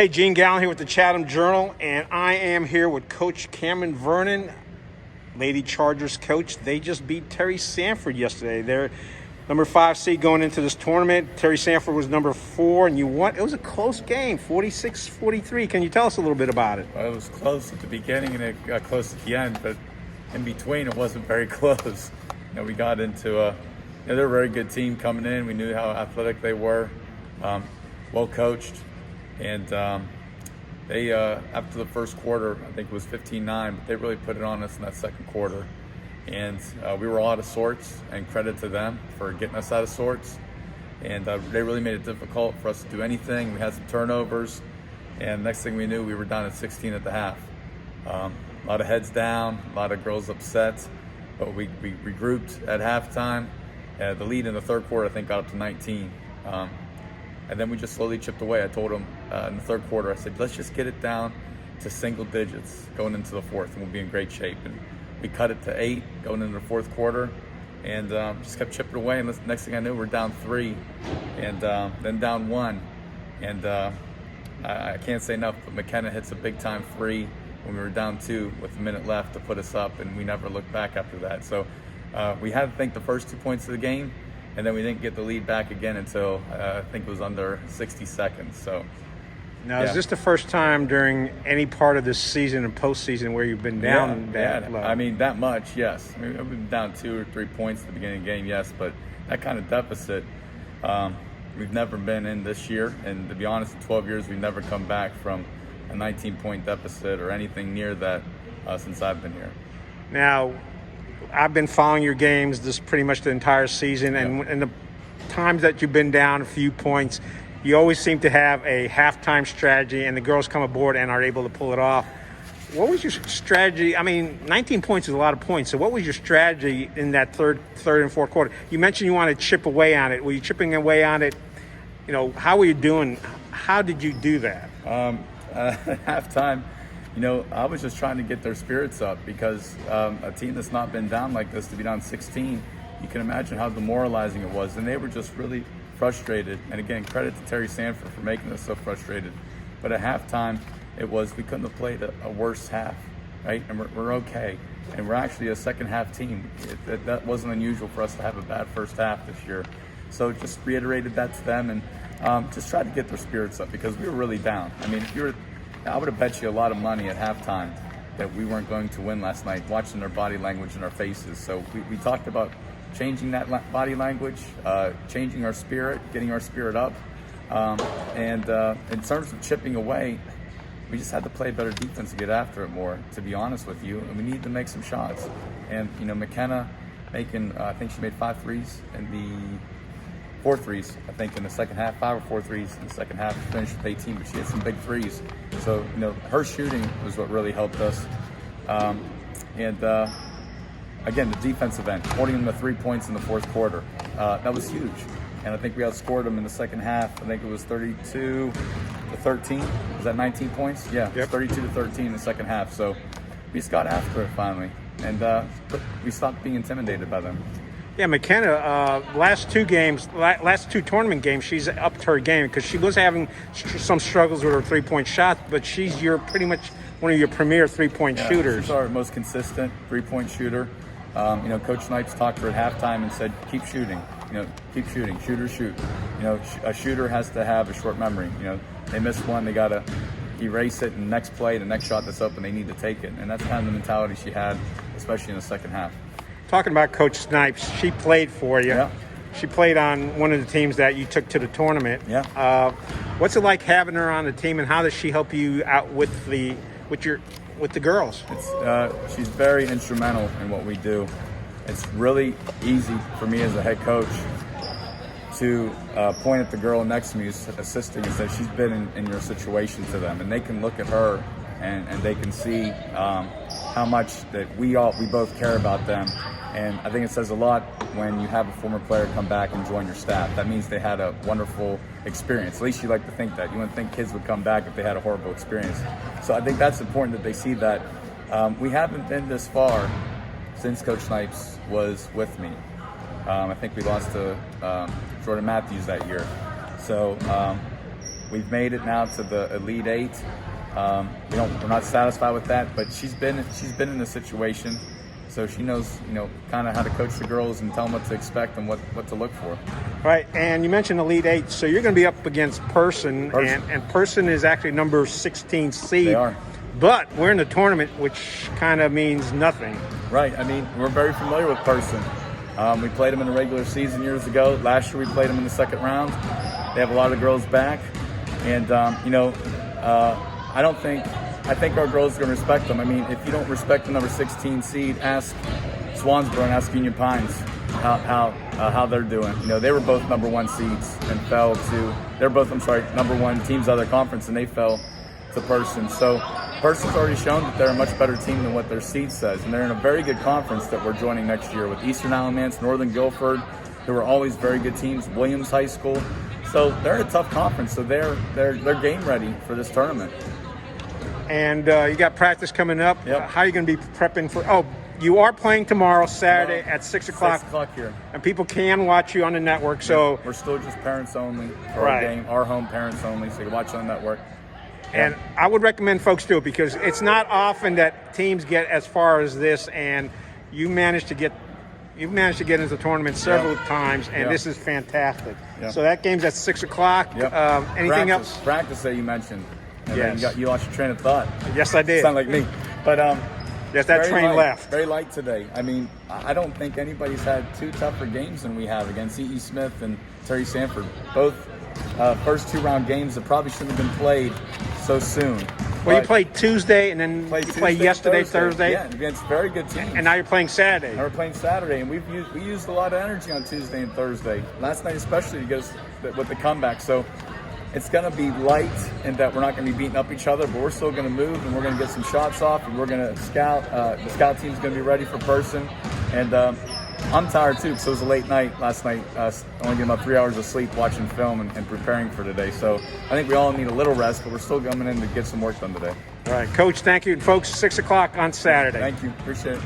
Hey, Gene Gallen here with the Chatham Journal, and I am here with Coach Cameron Vernon, Lady Chargers coach. They just beat Terry Sanford yesterday. They're number 5 seed going into this tournament. Terry Sanford was number 4, and you won. It was a close game, 46-43. Can you tell us a little bit about it? Well, it was close at the beginning, and it got close at the end, but in between, it wasn't very close. We got into they're a very good team coming in. We knew how athletic they were, well coached. And they, after the first quarter, I think it was 15-9, but they really put it on us in that second quarter. And we were all out of sorts, and credit to them for getting us out of sorts. And they really made it difficult for us to do anything. We had some turnovers, and next thing we knew, we were down at 16 at the half. A lot of heads down, a lot of girls upset, but we regrouped at halftime. The lead in the third quarter, I think, got up to 19. And then we just slowly chipped away. I told them in the third quarter, I said, let's just get it down to single digits going into the fourth, and we'll be in great shape. And we cut it to 8 going into the fourth quarter, and just kept chipping away. And the next thing I knew, we're down 3, and then down 1. And I can't say enough, but McKenna hits a big-time 3 when we were down 2 with a minute left to put us up, and we never looked back after that. So we had, I think, the first 2 points of the game, and then we didn't get the lead back again until I think it was under 60 seconds. So, now, Is this the first time during any part of this season and postseason where you've been down that low? I mean, that much, yes. I mean, we've been down 2 or 3 points at the beginning of the game, yes, but that kind of deficit we've never been in this year. And to be honest, in 12 years, we've never come back from a 19-point deficit or anything near that since I've been here. Now, I've been following your games this pretty much the entire season, and the times that you've been down a few points, you always seem to have a halftime strategy, and the girls come aboard and are able to pull it off. What was your strategy? I mean, 19 points is a lot of points. So what was your strategy in that third and fourth quarter? You mentioned you wanted to chip away on it. Were you chipping away on it? How were you doing? How did you do that? Halftime, I was just trying to get their spirits up, because a team that's not been down like this, to be down 16, you can imagine how demoralizing it was. And they were just really frustrated. And again, credit to Terry Sanford for making us so frustrated. But at halftime, we couldn't have played a worse half, right? And we're okay. And we're actually a second half team. That wasn't unusual for us to have a bad first half this year. So just reiterated that to them, and just tried to get their spirits up, because we were really down. I mean, I would have bet you a lot of money at halftime that we weren't going to win last night, watching their body language and our faces. So we talked about changing that body language, changing our spirit, getting our spirit up. And in terms of chipping away, we just had to play better defense to get after it more, to be honest with you. And we needed to make some shots. And, McKenna making, I think she made 5 threes in the 4 threes, I think, in the second half, 5 or 4 threes in the second half. Finished with 18, but she had some big threes. So, her shooting was what really helped us. Again, the defensive end, holding them to 3 points in the fourth quarter, that was huge. And I think we outscored them in the second half. I think it was 32-13. Was that 19 points? Yeah, yep. 32-13 in the second half. So we just got after it finally, and but we stopped being intimidated by them. Yeah, McKenna, last 2 tournament games, she's upped her game, because she was having some struggles with her 3-point shot, but she's pretty much one of your premier 3-point shooters. She's our most consistent 3-point shooter. Coach Snipes talked to her at halftime and said, keep shooting, keep shooting, shooters shoot. A shooter has to have a short memory. They missed one, they got to erase it, and next play, the next shot that's open, they need to take it. And that's kind of the mentality she had, especially in the second half. Talking about Coach Snipes, she played for you. Yeah. She played on one of the teams that you took to the tournament. Yeah. What's it like having her on the team, and how does she help you out with the girls? She's very instrumental in what we do. It's really easy for me as a head coach to point at the girl next to me who's assisting and say she's been in your situation to them, and they can look at her and they can see how much that we both care about them. And I think it says a lot when you have a former player come back and join your staff. That means they had a wonderful experience. At least you like to think that. You wouldn't think kids would come back if they had a horrible experience. So I think that's important that they see that. We haven't been this far since Coach Snipes was with me. I think we lost to Jordan Matthews that year. So We've made it now to the Elite Eight. We're not satisfied with that, but she's been in the situation, so she knows, kind of how to coach the girls and tell them what to expect and what to look for. Right, and you mentioned Elite Eight, so you're going to be up against Person. And Person is actually number 16 seed. They are. But we're in the tournament, which kind of means nothing. Right. I mean, we're very familiar with Person. We played them in the regular season years ago. Last year we played them in the second round. They have a lot of girls back, and I think our girls are going to respect them. I mean, if you don't respect the number 16 seed, ask Swansboro and ask Union Pines how they're doing. They were both number 1 seeds and fell to. They're both, number 1 teams out of their conference, and they fell to Person. So Person's already shown that they're a much better team than what their seed says, and they're in a very good conference that we're joining next year with Eastern Alamance, Northern Guilford, who are always very good teams, Williams High School. So they're in a tough conference, so they're game ready for this tournament. And you got practice coming up. Yep. How are you going to be prepping for? Oh, you are playing tomorrow, Saturday at 6 o'clock. 6 o'clock here. And people can watch you on the network. So we're still just parents only for our game, our home parents only, so you can watch on the network. And I would recommend folks do it because it's not often that teams get as far as this, and you've managed to get into the tournament several times, and this is fantastic. Yeah. So that game's at 6 o'clock. Yep. Anything else? Practice that you mentioned. And Yes. then you lost your train of thought. Yes, I did. Sound like me. But yes, that train left. Very light today. I mean, I don't think anybody's had 2 tougher games than we have against E.E. Smith and Terry Sanford. Both first 2-round games that probably shouldn't have been played so soon. Well, you played Tuesday, and then you played yesterday, Thursday. Yeah, against very good teams. And now you're playing Saturday. And we're playing Saturday, and we used a lot of energy on Tuesday and Thursday. Last night especially, because with the comeback. So it's going to be light, and that we're not going to be beating up each other, but we're still going to move, and we're going to get some shots off, and we're going to scout. The scout team's going to be ready for Person. And I'm tired too, because it was a late night last night. Only getting about 3 hours of sleep watching film and preparing for today. So I think we all need a little rest, but we're still coming in to get some work done today. All right, Coach, thank you. And folks, 6 o'clock on Saturday. Thank you. Appreciate it.